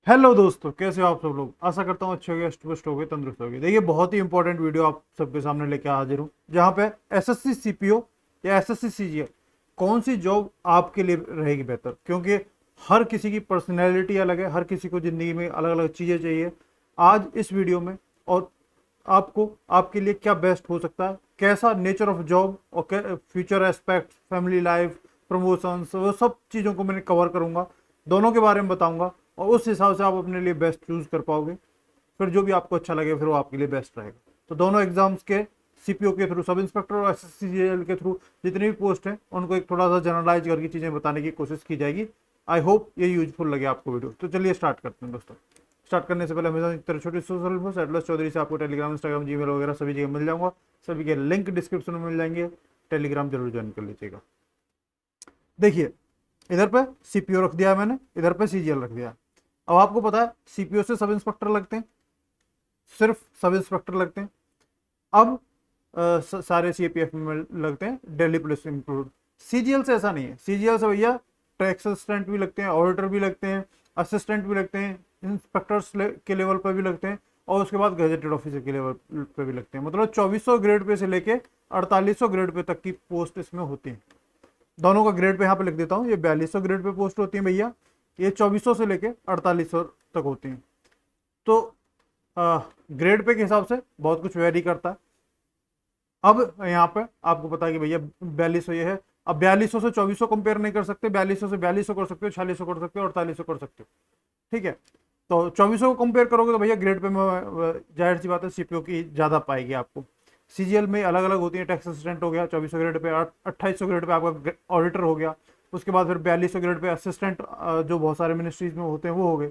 Hello दोस्तों, कैसे हो आप सब लोग। आशा करता हूँ अच्छे हो गए, पुष्ट हो गए, तंदुरुस्त हो गए। देखिए, बहुत ही इंपॉर्टेंट वीडियो आप सबके सामने लेके हाजिर हूँ, जहाँ पे एसएससी सीपीओ या एसएससी सीजीएल कौन सी जॉब आपके लिए रहेगी बेहतर, क्योंकि हर किसी की पर्सनैलिटी अलग है, हर किसी को ज़िंदगी में अलग अलग चीज़ें चाहिए। आज इस वीडियो में और आपको आपके लिए क्या बेस्ट हो सकता है, कैसा नेचर ऑफ जॉब और future aspect, family life, promotions, वो सब चीज़ों को मैंने कवर करूंगा, दोनों के बारे में बताऊंगा और उस हिसाब से आप अपने लिए बेस्ट चूज कर पाओगे। फिर जो भी आपको अच्छा लगे फिर वो आपके लिए बेस्ट रहेगा। तो दोनों एग्जाम्स के सीपीओ के थ्रू, सब इंस्पेक्टर और एसएससीजीएल के थ्रू जितनी भी पोस्ट हैं उनको एक थोड़ा सा जनरलाइज करके चीज़ें बताने की कोशिश की जाएगी। आई होप ये यूजफुल लगे आपको वीडियो। तो चलिए स्टार्ट करते हैं दोस्तों। स्टार्ट करने से पहले हमेशा एक तरह छोटी सोशल इन्फो एटलस चौधरी से आपको टेलीग्राम, इंस्टाग्राम, जीमेल वगैरह सभी जगह मिल जाऊंगा। सभी के लिंक डिस्क्रिप्शन में मिल जाएंगे। टेलीग्राम जरूर ज्वाइन कर लीजिएगा। देखिए, इधर पे सीपीओ रख दिया है मैंने, इधर पे सीजीएल रख दिया है। अब आपको पता है सीपीओ से सब इंस्पेक्टर लगते हैं, सिर्फ सब इंस्पेक्टर लगते हैं। अब सारे सीपीएफ में लगते हैं, दिल्ली पुलिस इंक्लूड। सीजीएल से ऐसा नहीं है। सीजीएल से भैया टैक्स असिस्टेंट भी लगते हैं, ऑडिटर भी लगते हैं, असिस्टेंट भी लगते हैं, इंस्पेक्टर्स के लेवल पर भी लगते हैं, और उसके बाद गजेटेड ऑफिसर के लेवल पे भी लगते हैं। मतलब 2400 ग्रेड पे से लेके 4800 ग्रेड पे तक की पोस्ट इसमें होती है। दोनों का ग्रेड पे यहाँ पे लिख देता हूँ। ये 4200 ग्रेड पे पोस्ट होती है भैया, ये 2400 से लेके 4800 तक होती हैं। तो ग्रेड पे के हिसाब से बहुत कुछ वेरी करता है। अब यहाँ पे आपको पता है कि भैया 4200 ये है। अब 4200 से 2400 कंपेयर नहीं कर सकते, 4200 से 4200 कर सकते हो, 4600 कर सकते हो, 4800 कर सकते हो। ठीक है, तो 2400 को कंपेयर करोगे तो भैया ग्रेड पे में जाहिर सी बात है सीपीओ की ज़्यादा पाएगी आपको। सीजीएल में अलग अलग होती है। टैक्स असिस्टेंट हो गया 2400 ग्रेड पे, 2800 ग्रेड पे आपका ऑडिटर हो गया। उसके बाद फिर 4200 ग्रेड पे असिस्टेंट, जो बहुत सारे मिनिस्ट्रीज में होते हैं वो हो गए।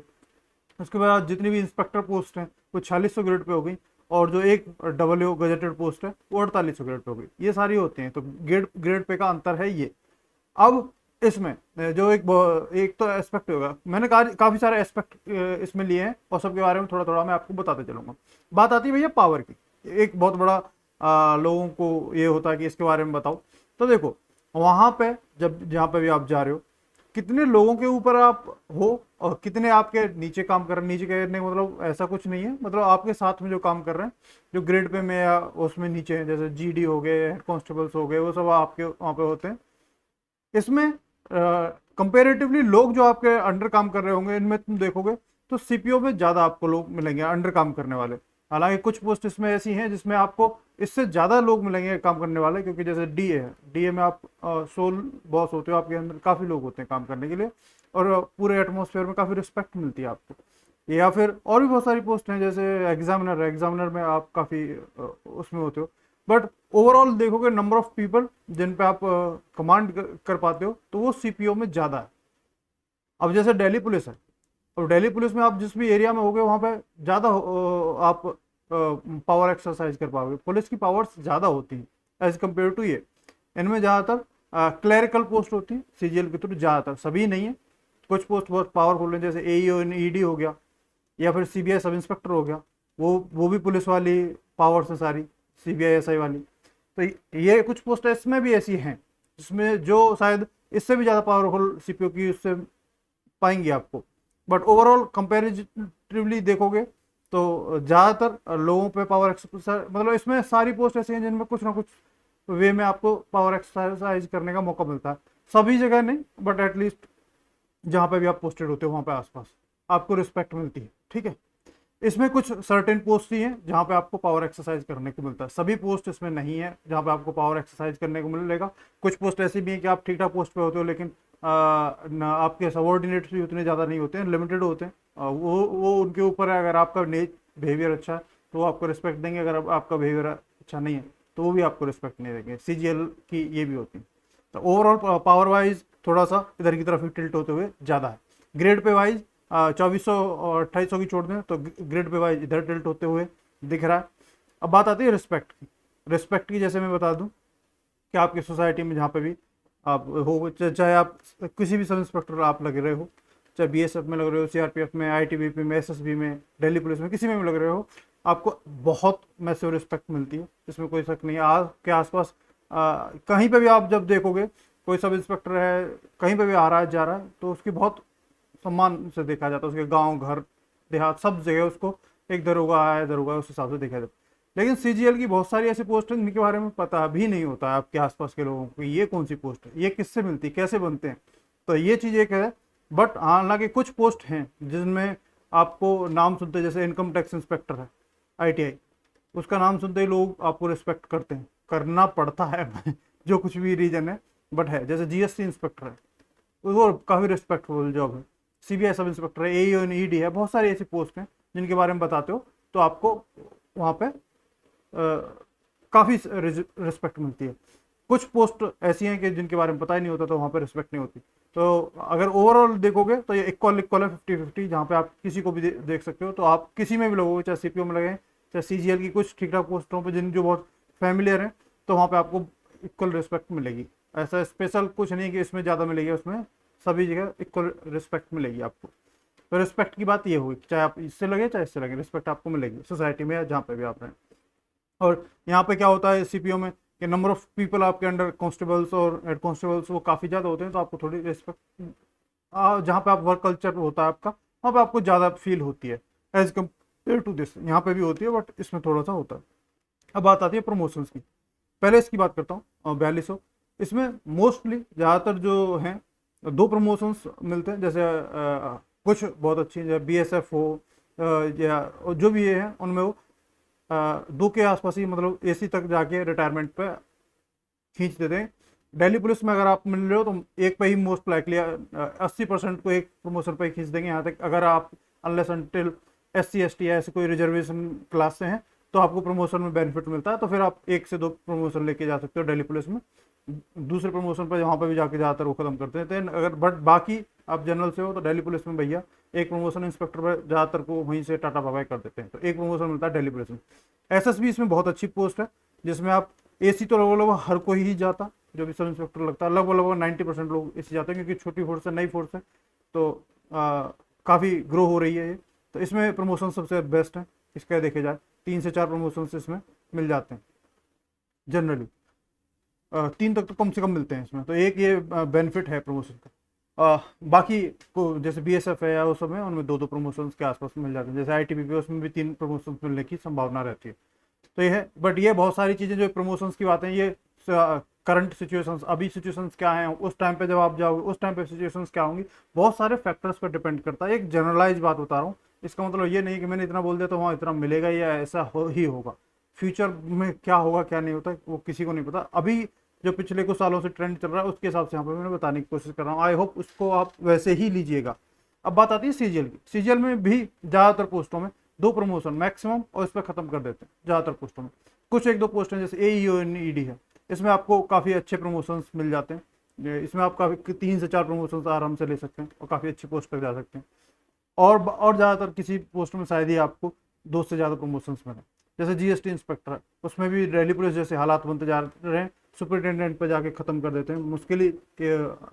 उसके बाद जितनी भी इंस्पेक्टर पोस्ट हैं वो 4600 ग्रेड पे हो गई, और जो एक डब्ल्यू गजेटेड पोस्ट है वो 4800 ग्रेड पे हो गई। ये सारी होती हैं, तो ग्रेड ग्रेड पे का अंतर है ये। अब इसमें जो एक तो एस्पेक्ट होगा, मैंने काफ़ी सारे एस्पेक्ट इसमें लिए हैं और सबके बारे में थोड़ा थोड़ा मैं आपको बताते चलूँगा। बात आती है भैया पावर की। एक बहुत बड़ा लोगों को ये होता है कि इसके बारे में बताओ। तो देखो, वहाँ पे जब जहाँ पे भी आप जा रहे हो, कितने लोगों के ऊपर आप हो और कितने आपके नीचे काम कर रहे हैं। नीचे कहने का मतलब ऐसा कुछ नहीं है, मतलब आपके साथ में जो काम कर रहे हैं, जो ग्रेड पे में या उसमें नीचे हैं, जैसे जीडी हो गए, हेड कॉन्स्टेबल्स हो गए, वो सब आपके वहाँ पे होते हैं। इसमें कंपेरेटिवली लोग जो आपके अंडर काम कर रहे होंगे, इनमें तुम देखोगे तो सीपीओ में ज़्यादा आपको लोग मिलेंगे अंडर काम करने वाले। हालांकि कुछ पोस्ट इसमें ऐसी हैं जिसमें आपको इससे ज़्यादा लोग मिलेंगे काम करने वाले, क्योंकि जैसे डीए है, डीए में आप सोल बॉस होते हो, आपके अंदर काफ़ी लोग होते हैं काम करने के लिए, और पूरे एटमोसफेयर में काफ़ी रिस्पेक्ट मिलती है आपको। या फिर और भी बहुत सारी पोस्ट हैं, जैसे एग्जामिनर है, एग्जामिनर में आप काफ़ी उसमें होते हो। बट ओवरऑल देखोगे नंबर ऑफ पीपल जिन पे आप कमांड कर पाते हो, तो वो सीपीओ में ज़्यादा है। अब जैसे दिल्ली पुलिस है, और दिल्ली पुलिस में आप जिस भी एरिया में होगे वहाँ पे ज़्यादा आप पावर एक्सरसाइज कर पाओगे। पुलिस की पावर्स ज़्यादा होती हैं एज कम्पेयर टू ये। इनमें ज़्यादातर क्लरिकल पोस्ट होती है सीजीएल के थ्रू, ज़्यादातर, सभी नहीं है। कुछ पोस्ट बहुत पावरफुल हैं, जैसे एईओ ईडी हो गया, या फिर सीबीआई सब इंस्पेक्टर हो गया। वो भी पुलिस वाली पावर्स है सारी, सीबीआई एसआई वाली। तो ये कुछ पोस्ट इसमें भी ऐसी हैं जिसमें जो शायद इससे भी ज़्यादा पावरफुल सीपीओ की उससे पाएंगे आपको। बट ओवरऑल कंपेरेटिवली देखोगे तो ज़्यादातर लोगों पे पावर एक्सरसाइज, मतलब इसमें सारी पोस्ट ऐसी हैं जिनमें कुछ ना कुछ वे में आपको पावर एक्सरसाइज करने का मौका मिलता है। सभी जगह नहीं, बट एटलीस्ट जहाँ पे भी आप पोस्टेड होते हो वहाँ पे आसपास आपको रिस्पेक्ट मिलती है। ठीक है, इसमें कुछ सर्टेन पोस्ट ही हैं जहाँ पे आपको पावर एक्सरसाइज करने को मिलता है। सभी पोस्ट इसमें नहीं है जहाँ पे आपको पावर एक्सरसाइज करने को मिलेगा। कुछ पोस्ट ऐसी भी हैं कि आप ठीक ठाक पोस्ट पे होते हो, लेकिन आपके सबॉर्डिनेट्स भी उतने ज़्यादा नहीं होते हैं, लिमिटेड होते हैं। वो उनके ऊपर है। अगर आपका बिहेवियर अच्छा है तो वो आपको रिस्पेक्ट देंगे, अगर आपका बिहेवियर अच्छा नहीं है तो वो भी आपको रिस्पेक्ट नहीं देंगे। सीजीएल की ये भी होती है। तो ओवरऑल पावर वाइज थोड़ा सा इधर की तरफ ही टिल्ट होते हुए ज़्यादा है। ग्रेड पे वाइज 2400 और 2800 की छोड़ दें तो ग्रेड पे वाइज इधर टिल्ट होते हुए दिख रहा है। अब बात आती है रिस्पेक्ट की। रिस्पेक्ट की जैसे मैं बता दूं कि आपकी सोसाइटी में जहाँ पे भी आप हो, चाहे आप किसी भी सब इंस्पेक्टर आप लग रहे हो, चाहे बीएसएफ में लग रहे हो, सीआरपीएफ में, आईटीबीपी में, एसएसबी में, दिल्ली पुलिस में, किसी में भी लग रहे हो, आपको बहुत मैसिव रिस्पेक्ट मिलती है। इसमें कोई शक नहीं है। आपके आसपास कहीं पे भी आप जब देखोगे कोई सब इंस्पेक्टर है, कहीं पे भी आ रहा है जा रहा है, तो उसकी बहुत सम्मान से देखा जाता है, उसके गांव घर देहात सब जगह उसको एक दरोगा है, दरोगा उस हिसाब से देखा जाता है। लेकिन सीजीएल की बहुत सारी ऐसी पोस्ट हैं जिनके बारे में पता भी नहीं होता है आपके आसपास के लोगों को, ये कौन सी पोस्ट है, ये किससे मिलती है, कैसे बनते हैं। तो ये चीज़ एक है। बट हालांकि कुछ पोस्ट हैं जिनमें आपको नाम सुनते, जैसे इनकम टैक्स इंस्पेक्टर है आईटीआई, उसका नाम सुनते ही लोग आपको रिस्पेक्ट करते हैं, करना पड़ता है जो कुछ भी रीजन है, बट है। जैसे जीएसटी इंस्पेक्टर है, वो काफ़ी रिस्पेक्टफुल जॉब है। सीबीआई सब इंस्पेक्टर है, एईओ ईडी है, बहुत सारी ऐसी पोस्ट हैं जिनके बारे में बताते हो तो आपको वहाँ पे काफ़ी रिस्पेक्ट मिलती है। कुछ पोस्ट ऐसी हैं कि जिनके बारे में पता ही नहीं होता तो वहाँ पे रिस्पेक्ट नहीं होती। तो अगर ओवरऑल देखोगे तो ये इक्वल इक्वल है, 50-50, जहाँ पे आप किसी को भी देख सकते हो। तो आप किसी में भी लगोगे, चाहे सीपीओ में लगे, चाहे सीजीएल की कुछ ठीक ठाक पोस्टों पर जिन जो बहुत फैमिलियर हैं, तो वहाँ पर आपको इक्वल रिस्पेक्ट मिलेगी। ऐसा स्पेशल कुछ नहीं कि इसमें ज़्यादा मिलेगी, उसमें सभी जगह इक्वल रिस्पेक्ट मिलेगी आपको। तो रिस्पेक्ट की बात ये हुई, चाहे आप इससे लगे चाहे इससे लगे, रिस्पेक्ट आपको मिलेगी सोसाइटी में या जहाँ पे भी आप रहें। और यहाँ पे क्या होता है सीपीओ में कि नंबर ऑफ पीपल आपके अंडर कांस्टेबल्स और हेड कांस्टेबल्स वो काफ़ी ज़्यादा होते हैं, तो आपको थोड़ी रिस्पेक्ट जहाँ पे आप वर्क कल्चर होता है आपका, वहाँ पे आपको ज़्यादा फील होती है एज कम्पेयर टू दिस। यहाँ पे भी होती है बट इसमें थोड़ा सा होता है। अब बात आती है प्रमोशंस की। पहले इसकी बात करता हूँ 4200। इसमें मोस्टली ज़्यादातर जो हैं 2 प्रमोशंस मिलते हैं। जैसे कुछ बहुत अच्छी, जैसे बीएसएफ हो या जो भी ये हैं, उनमें वो 2 के आसपास ही, मतलब एसी तक जाके रिटायरमेंट पे खींच देते हैं। दिल्ली पुलिस में अगर आप मिल रहे हो तो एक पे ही मोस्ट लाइकली 80% को एक प्रमोशन पे ही खींच देंगे। यहाँ तक अगर आप अनलेस अनटिल SC ST या ऐसे कोई रिजर्वेशन क्लास से हैं तो आपको प्रमोशन में बेनिफिट मिलता है, तो फिर आप 1 से 2 प्रमोशन लेके जा सकते हो दिल्ली पुलिस में। दूसरे प्रमोशन पर वहाँ पर भी जाके ज़्यादातर वो खत्म करते हैं। अगर बट बाकी आप जनरल से हो तो दिल्ली पुलिस में भैया एक प्रमोशन इंस्पेक्टर पर ज़्यादातर को वहीं से टाटा बाय कर देते हैं, तो एक प्रमोशन मिलता है दिल्ली पुलिस में। एसएसबी इसमें बहुत अच्छी पोस्ट है, जिसमें आप एसी तो लगभग हर कोई ही जाता, जो भी सब इंस्पेक्टर लगता है लगभग 90% लोग एसी जाते हैं, क्योंकि छोटी फोर्स है, नई फोर्स है, तो काफ़ी ग्रो हो रही है ये। तो इसमें प्रमोशन सबसे बेस्ट है। इसका देखे जाए 3 से 4 प्रमोशन इसमें मिल जाते हैं जनरली। 3 तक तो कम से कम मिलते हैं इसमें, तो एक ये बेनिफिट है प्रमोशन का। बाकी को जैसे बीएसएफ है या वो सब है, उनमें 2-2 प्रमोशन के आसपास मिल जाते हैं। जैसे आईटीबीपी उसमें भी 3 प्रमोशन मिलने की संभावना रहती है। तो ये है। बट ये बहुत सारी चीज़ें जो प्रमोशंस की बातें, ये करंट सिचुएशंस, अभी सिचुएशंस क्या हैं, उस टाइम पे जब आप जाओगे उस टाइम पे सिचुएशंस क्या होंगी, बहुत सारे फैक्टर्स पर डिपेंड करता है। एक जनरलाइज बात बता रहा हूँ, इसका मतलब ये नहीं कि मैंने इतना बोल दिया तो वहाँ इतना मिलेगा या ऐसा ही होगा। फ्यूचर में क्या होगा क्या नहीं होता वो किसी को नहीं पता। अभी जो पिछले कुछ सालों से ट्रेंड चल रहा है उसके हिसाब से यहाँ पर मैंने बताने की कोशिश कर रहा हूँ। आई होप उसको आप वैसे ही लीजिएगा। अब बात आती है सीजीएल की। सीजीएल में भी ज़्यादातर पोस्टों में 2 प्रमोशन मैक्सिमम, और इस पर खत्म कर देते हैं ज़्यादातर पोस्टों में। कुछ 1-2 पोस्ट हैं जैसे एईओ ईडी है, इसमें आपको काफ़ी अच्छे प्रमोशंस मिल जाते हैं। इसमें आप काफ़ी 3 से 4 प्रमोशंस आराम से ले सकते हैं और काफ़ी अच्छी पोस्ट तक जा सकते हैं। और ज़्यादातर किसी पोस्ट में शायद ही आपको 2 से ज़्यादा प्रमोशंस मिले। जैसे जीएसटी इंस्पेक्टर है, उसमें भी दिल्ली पुलिस जैसे हालात बनते जा रहे हैं, सुपरिटेंडेंट पर जाके ख़त्म कर देते हैं, मुश्किल ही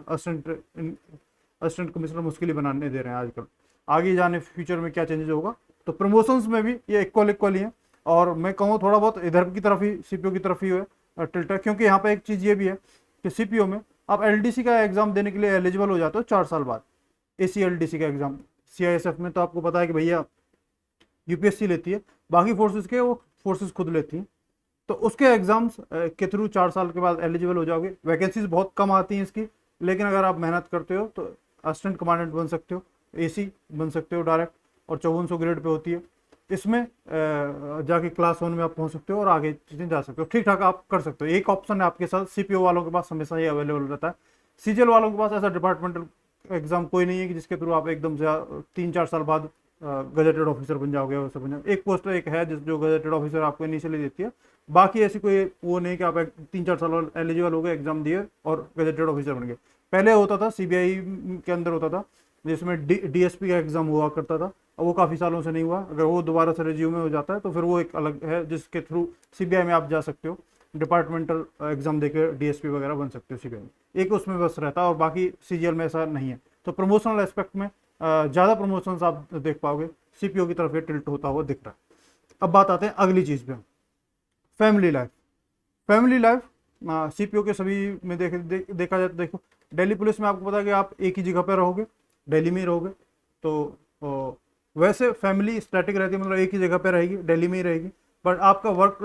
असिस्टेंट कमिश्नर मुश्किल ही बनाने दे रहे हैं आजकल। आगे जाने फ्यूचर में क्या चेंजेस होगा। तो प्रमोशंस में भी ये इक्वल ही है। और मैं कहूँ थोड़ा बहुत इधर की तरफ ही, सीपीओ की तरफ ही है टिल्ट है, क्योंकि यहाँ पे एक चीज़ ये भी है कि सीपीओ में आप एलडीसी का एग्जाम देने के लिए एलिजिबल हो जाते हो 4 साल बाद। ACLDC का एग्जाम, CISF में तो आपको पता है कि भैया यूपीएससी लेती है, बाकी फोर्सेस के वो फोर्सेस खुद लेती हैं। तो उसके एग्जाम्स के थ्रू 4 साल के बाद एलिजिबल हो जाओगे। वैकेंसीज बहुत कम आती हैं इसकी, लेकिन अगर आप मेहनत करते हो तो असिस्टेंट कमांडेंट बन सकते हो, AC बन सकते हो डायरेक्ट, और 5400 ग्रेड पे होती है। इसमें जाके क्लास 1 में आप पहुंच सकते हो और आगे चीज़ें जा सकते हो, ठीक ठाक आप कर सकते हो। एक ऑप्शन है आपके साथ, सीपीओ वालों के पास हमेशा ही अवेलेबल रहता है। सीजीएल वालों के पास ऐसा डिपार्टमेंटल एग्जाम कोई नहीं है कि जिसके थ्रू आप एकदम से 3-4 साल बाद गजेटेड ऑफिसर बन जाओगे, वैसे बन जाओगे। एक पोस्ट एक है जो गजेटेड ऑफिसर आपको इनिशियली देती है, बाकी ऐसी कोई वो नहीं कि आप 3-4 साल एलिजिबल हो गए, एग्जाम दिए और गजेटेड ऑफिसर बन गए। पहले होता था सीबीआई के अंदर होता था, जिसमें डीएसपी का एग्जाम हुआ करता था, और वो काफ़ी सालों से नहीं हुआ। अगर वो दोबारा से रिज्यूम में हो जाता है तो फिर वो एक अलग है, जिसके थ्रू सीबीआई में आप जा सकते हो, डिपार्टमेंटल एग्जाम देकर डीएसपी वगैरह बन सकते हो सीबीआई में। एक उसमें बस रहता है, और बाकी सीजीएल में ऐसा नहीं है। तो प्रमोशनल एस्पेक्ट में ज़्यादा प्रमोशंस आप देख पाओगे, सीपीओ की तरफ ये टिल्ट होता हुआ दिख रहा है। अब बात आते हैं अगली चीज़ पे, family life. Family life CPO के सभी में देखा जाए तो देखो, दिल्ली पुलिस में आपको पता है कि आप एक ही जगह पर रहोगे, दिल्ली में ही रहोगे, तो वैसे फैमिली स्टैटिक रहती है, मतलब एक ही जगह पे रहेगी, दिल्ली में ही रहेगी, बट आपका वर्क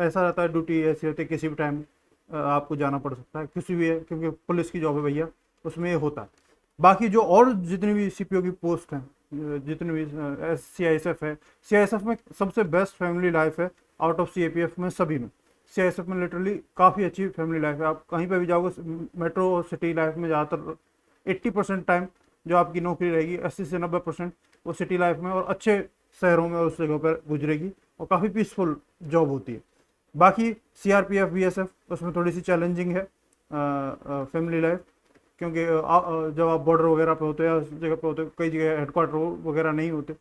ऐसा रहता है, ड्यूटी ऐसी रहती है, किसी भी टाइम आपको जाना पड़ सकता है, किसी भी है, क्योंकि पुलिस की जॉब है भैया, उसमें ये होता है। बाकी जो और जितनी भी सीपीओ की पोस्ट हैं, जितनी भी सीआईएसएफ है, सीआईएसएफ में सबसे बेस्ट फैमिली लाइफ है आउट ऑफ सीएपीएफ में, सभी में। सीआईएसएफ में लिटरली काफ़ी अच्छी फैमिली लाइफ है। आप कहीं पे भी जाओगे मेट्रो सिटी लाइफ में, ज़्यादातर 80% टाइम जो आपकी नौकरी रहेगी, 80 से 90% वो सिटी लाइफ में और अच्छे शहरों में उस जगह पर गुजरेगी, और काफ़ी पीसफुल जॉब होती है। बाकी सीआरपीएफ बीएसएफ उसमें थोड़ी सी चैलेंजिंग है फैमिली लाइफ, क्योंकि जब आप बॉर्डर वगैरह पे होते हैं या उस जगह पे होते हैं, कई जगह हेडक्वार्टर वगैरह नहीं होते,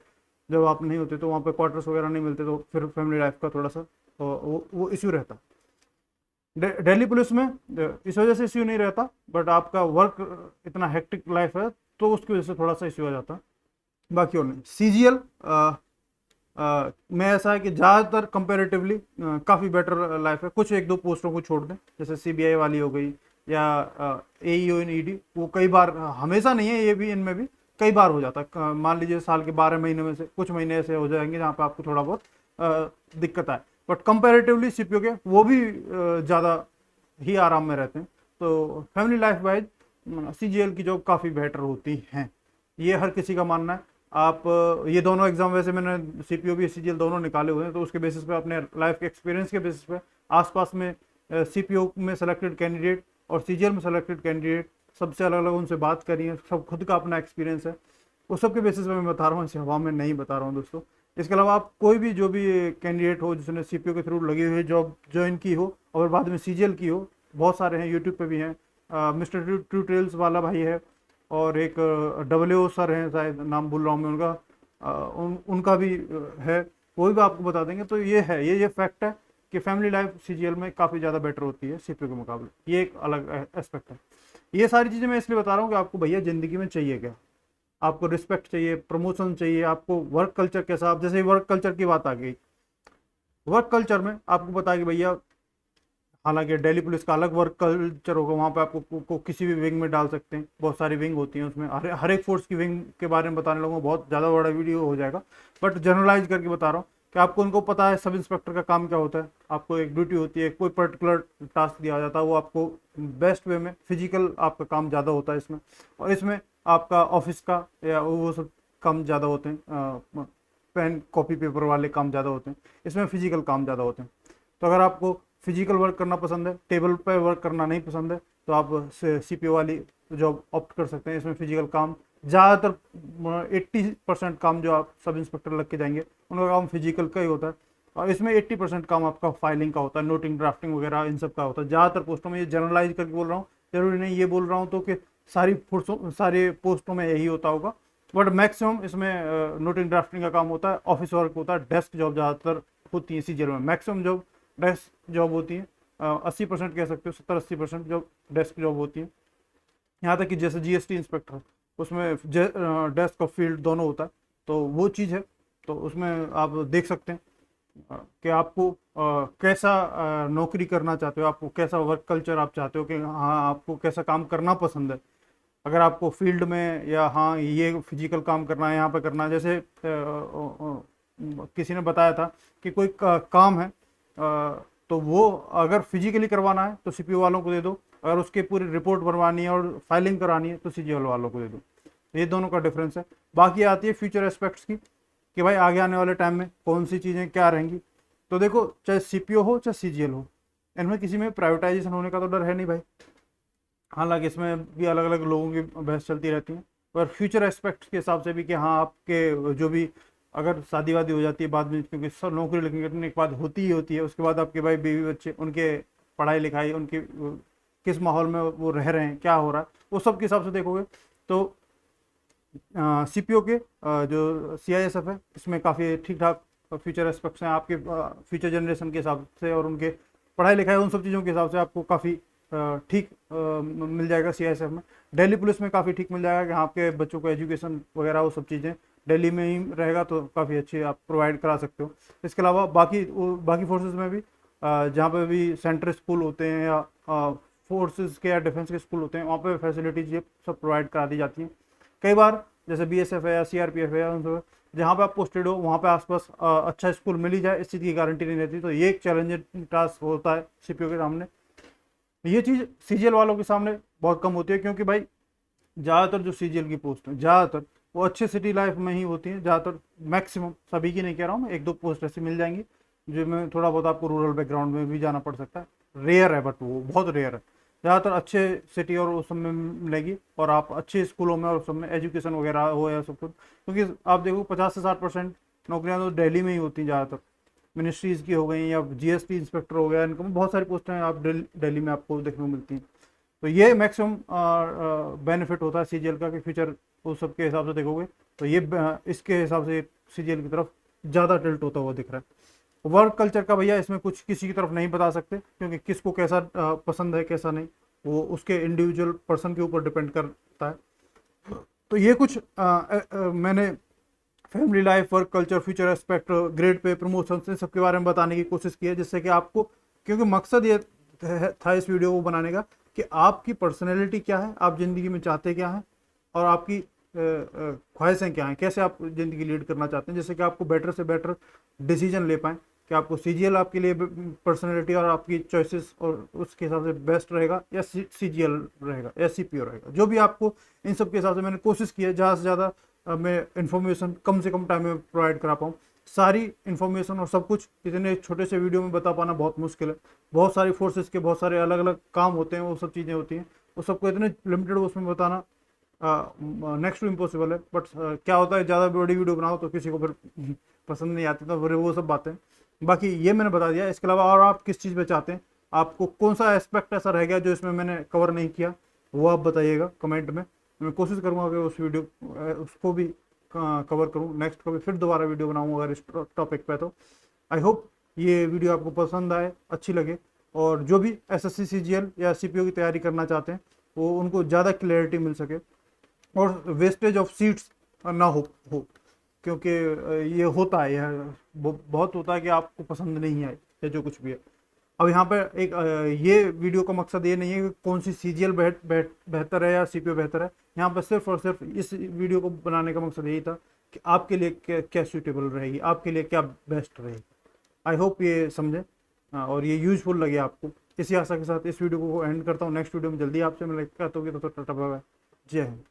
जब आप नहीं होते तो वहाँ पे क्वार्टर्स वगैरह नहीं मिलते, तो फिर फैमिली लाइफ का थोड़ा सा वो इश्यू रहता। दिल्ली पुलिस में इस वजह से इश्यू नहीं रहता, बट आपका वर्क इतना हेक्टिक लाइफ है तो उसकी वजह से थोड़ा सा इश्यू आ जाता है, बाकी और नहीं। सीजीएल में ऐसा है कि ज़्यादातर कंपेरेटिवली काफ़ी बेटर लाइफ है, कुछ एक दो पोस्टों को छोड़ दें, जैसे सीबीआई वाली हो गई या एईओ इन ईडी, वो कई बार, हमेशा नहीं है, ये भी इनमें भी कई बार हो जाता है। मान लीजिए साल के 12 महीने में से कुछ महीने ऐसे हो जाएंगे जहाँ पे आपको थोड़ा बहुत दिक्कत आए, बट कंपेरेटिवली सीपीओ के वो भी ज़्यादा ही आराम में रहते हैं। तो फैमिली लाइफ वाइज सीजीएल की जॉब काफ़ी बेटर होती हैं, ये हर किसी का मानना है। आप ये दोनों एग्जाम, वैसे मैंने सीपीओ भी सीजीएल दोनों निकाले हुए हैं, तो उसके बेसिस पे, अपने लाइफ के एक्सपीरियंस के बेसिस पे, आसपास में सीपीओ में सेलेक्टेड कैंडिडेट और सीजीएल में सेलेक्टेड कैंडिडेट सबसे अलग अलग उनसे बात करी है, सब खुद का अपना एक्सपीरियंस है, उस सब के बेसिस पे मैं बता रहा हूँ, इसे हवा में नहीं बता रहा हूँ दोस्तों। इसके अलावा आप कोई भी जो भी कैंडिडेट हो जिसने सीपीओ के थ्रू लगी हुई जॉब ज्वाइन की हो और बाद में सीजीएल की हो, बहुत सारे हैं, यूट्यूब पे भी हैं, मिस्टर ट्यूटोरियल्स वाला भाई है, और एक डब्ल्यू सर हैं, शायद नाम भूल रहा हूँ मैं उनका, उनका भी है, वो भी आपको बता देंगे। तो ये है, ये फैक्ट है कि फैमिली लाइफ सीजीएल में काफ़ी ज़्यादा बेटर होती है सीपीओ के मुकाबले, ये एक अलग एस्पेक्ट है। ये सारी चीज़ें मैं इसलिए बता रहा हूँ कि आपको भैया ज़िंदगी में चाहिए क्या, आपको रिस्पेक्ट चाहिए, प्रमोशन चाहिए, आपको वर्क कल्चर कैसा, आप जैसे वर्क कल्चर की बात आ गई, वर्क कल्चर में आपको पता है कि भैया, हालांकि दिल्ली पुलिस का अलग वर्क कल्चर होगा, वहाँ पे आपको को किसी भी विंग में डाल सकते हैं, बहुत सारी विंग होती हैं उसमें, हर एक फोर्स की विंग के बारे में बताने लगूंगा बहुत ज़्यादा बड़ा वीडियो हो जाएगा, बट जनरलाइज करके बता रहा हूँ कि आपको उनको पता है सब इंस्पेक्टर का काम क्या होता है, आपको एक ड्यूटी होती है, कोई पर्टिकुलर टास्क दिया जाता है, वो आपको बेस्ट वे में, फिजिकल आपका काम ज़्यादा होता है इसमें, और इसमें आपका ऑफिस का या वो सब काम ज़्यादा होते हैं, पेन कॉपी पेपर वाले काम ज़्यादा होते हैं, इसमें फिजिकल काम ज़्यादा होते हैं। तो अगर आपको फिजिकल वर्क करना पसंद है, टेबल पर वर्क करना नहीं पसंद है, तो आप सीपीओ वाली जॉब ऑप्ट कर सकते हैं। इसमें फिजिकल काम ज़्यादातर 80% काम जो आप सब इंस्पेक्टर लग के जाएंगे उनका काम फिजिकल का ही होता है, और इसमें 80% काम आपका फाइलिंग का होता है, नोटिंग ड्राफ्टिंग वगैरह इन सब का होता है ज़्यादातर पोस्टों में। ये जनरलाइज करके बोल रहा हूँ, जरूरी नहीं ये बोल रहा हूँ तो कि सारे पोस्टों में यही होता होगा, बट मैक्सिमम इसमें नोटिंग ड्राफ्टिंग का काम होता है, ऑफिस वर्क होता है, डेस्क जॉब ज़्यादातर होती है सीजीएल में, मैक्सिमम जॉब डेस्क जॉब होती है, 80% कह सकते हो, 70-80% जॉब डेस्क जॉब होती है। यहाँ तक कि जैसे जीएसटी इंस्पेक्टर, उसमें डेस्क और फील्ड दोनों होता है, तो वो चीज़ है। तो उसमें आप देख सकते हैं कि आपको कैसा नौकरी करना चाहते हो, आपको कैसा वर्क कल्चर आप चाहते हो, कि हाँ आपको कैसा काम करना पसंद है। अगर आपको फील्ड में, या हाँ ये फिजिकल काम करना है, यहाँ पे करना है, जैसे किसी ने बताया था कि कोई काम है, तो वो अगर फिजिकली करवाना है तो सीपीओ वालों को दे दो, अगर उसकी पूरी रिपोर्ट बनवानी है और फाइलिंग करानी है तो सीजीएल वालों को दे दो। ये दोनों का डिफरेंस है। बाकी आती है फ्यूचर एस्पेक्ट्स की, कि भाई आगे आने वाले टाइम में कौन सी चीज़ें क्या रहेंगी। तो देखो, चाहे सीपीओ हो चाहे सीजीएल हो, इनमें किसी में प्राइवेटाइजेशन होने का तो डर है नहीं भाई, हालांकि इसमें भी अलग अलग लोगों की बहस चलती रहती है, पर फ्यूचर एस्पेक्ट्स के हिसाब से भी कि हाँ आपके जो भी, अगर शादी वादी हो जाती है बाद में, क्योंकि सब नौकरी लगने के बाद होती ही होती है, उसके बाद आपके भाई बीवी बच्चे, उनके पढ़ाई लिखाई, उनकी किस माहौल में वो रह रहे हैं, क्या हो रहा है, वो सब के हिसाब से देखोगे तो सीपीओ के जो सीआईएसएफ है इसमें काफ़ी ठीक ठाक फ्यूचर एस्पेक्ट्स हैं आपके फ्यूचर जनरेशन के हिसाब से, और उनके पढ़ाई लिखाई उन सब चीज़ों के हिसाब से आपको काफ़ी ठीक मिल जाएगा सीआईएसएफ में। दिल्ली पुलिस में काफ़ी ठीक मिल जाएगा कि हाँ आपके बच्चों को एजुकेशन वगैरह वो सब चीज़ें दिल्ली में ही रहेगा, तो काफ़ी अच्छी आप प्रोवाइड करा सकते हो। इसके अलावा बाकी फोर्सेस में भी जहाँ पे भी सेंट्रल स्कूल होते हैं या फोर्सेस के या डिफेंस के स्कूल होते हैं, वहाँ पे फैसिलिटीज ये सब प्रोवाइड करा दी जाती हैं। कई बार जैसे BSF है या CRPF है, उन सब जहाँ पे आप पोस्टेड हो वहाँ पे आसपास अच्छा स्कूल मिल ही जाए, इस चीज़ की गारंटी नहीं रहती। तो ये एक चैलेंजिंग टास्क होता है CPO के सामने। ये चीज़ CGL वालों के सामने बहुत कम होती है, क्योंकि भाई ज़्यादातर जो CGL की पोस्ट है ज़्यादातर वो अच्छे सिटी लाइफ में ही होती है। ज़्यादातर मैक्सिमम, सभी की नहीं कह रहा हूँ मैं, एक दो पोस्ट ऐसी मिल जाएंगी जो में थोड़ा बहुत आपको रूरल बैकग्राउंड में भी जाना पड़ सकता है। रेयर है, बट वो बहुत रेयर है। ज़्यादातर अच्छे सिटी और उस सब में मिलेगी, और आप अच्छे स्कूलों में और सब में एजुकेशन वगैरह हो या सब कुछ। क्योंकि आप देखो 50 से 60% नौकरियाँ तो दिल्ली में ही होती हैं ज़्यादातर। मिनिस्ट्रीज़ की हो गई या GST इंस्पेक्टर हो गया, इनको बहुत सारी पोस्टें आप दिल्ली में आपको देखने को मिलती हैं। तो ये मैक्सिमम बेनिफिट होता है CGL का कि फ्यूचर उस सब के हिसाब से देखोगे तो ये इसके हिसाब से CGL की तरफ ज़्यादा टिल्ट होता हुआ दिख रहा है। वर्क कल्चर का भैया इसमें कुछ किसी की तरफ नहीं बता सकते, क्योंकि किसको कैसा पसंद है कैसा नहीं, वो उसके इंडिविजुअल पर्सन के ऊपर डिपेंड करता है। तो ये कुछ मैंने family life, work culture, future aspect, grade pay, promotion से सबके बारे में बताने की कोशिश की है, जिससे कि आपको, क्योंकि मकसद ये था इस वीडियो को बनाने का कि आपकी पर्सनैलिटी क्या है, आप ज़िंदगी में चाहते क्या हैं, और आपकी ख्वाहिशें क्या हैं, कैसे आप ज़िंदगी लीड करना चाहते हैं, जिससे कि आपको बेटर से बेटर डिसीजन ले पाएँ कि आपको CGL आपके लिए पर्सनैलिटी और आपकी चॉइसेस और उसके हिसाब से बेस्ट रहेगा, या CGL रहेगा या CPO रहेगा। जो भी आपको इन सब के हिसाब से मैंने कोशिश की है ज़्यादा से ज़्यादा मैं इन्फॉर्मेशन कम से कम टाइम में प्रोवाइड करा पाऊँ। सारी इन्फॉर्मेशन और सब कुछ इतने छोटे से वीडियो में बता पाना बहुत मुश्किल है। बहुत सारी फोर्सेस के बहुत सारे अलग अलग काम होते हैं, वो सब चीज़ें होती हैं, वो सबको इतने लिमिटेड उसमें बताना नेक्स्ट टू इम्पॉसिबल है। बट क्या होता है, ज़्यादा बड़ी वीडियो बनाओ तो किसी को फिर पसंद नहीं आती, तो फिर वो सब बातें। बाकी ये मैंने बता दिया। इसके अलावा और आप किस चीज़ पे चाहते हैं, आपको कौन सा एस्पेक्ट ऐसा रह गया जो इसमें मैंने कवर नहीं किया, वो आप बताइएगा कमेंट में। मैं कोशिश करूँगा कि उस वीडियो उसको भी कवर करूँ, नेक्स्ट कभी फिर दोबारा वीडियो बनाऊँ अगर इस टॉपिक पे। तो आई होप ये वीडियो आपको पसंद आए, अच्छी लगे, और जो भी SSC CGL या CPO की तैयारी करना चाहते हैं वो उनको ज़्यादा क्लैरिटी मिल सके, और वेस्टेज ऑफ सीट्स ना हो क्योंकि ये होता है, यह बहुत होता है कि आपको पसंद नहीं आए या जो कुछ भी है। अब यहाँ पर एक ये वीडियो का मकसद ये नहीं है कि कौन सी CGL बेहतर है या CPO बेहतर है। यहाँ पर सिर्फ और सिर्फ इस वीडियो को बनाने का मकसद यही था कि आपके लिए क्या सूटेबल रहेगी, आपके लिए क्या बेस्ट रहेगी। आई होप ये समझे और ये यूजफुल लगे आपको। इसी आशा के साथ इस वीडियो को एंड करता हूँ। नेक्स्ट वीडियो में जल्दी आपसे मिलेगा, तो टाटा बाय बाय, जय हिंद।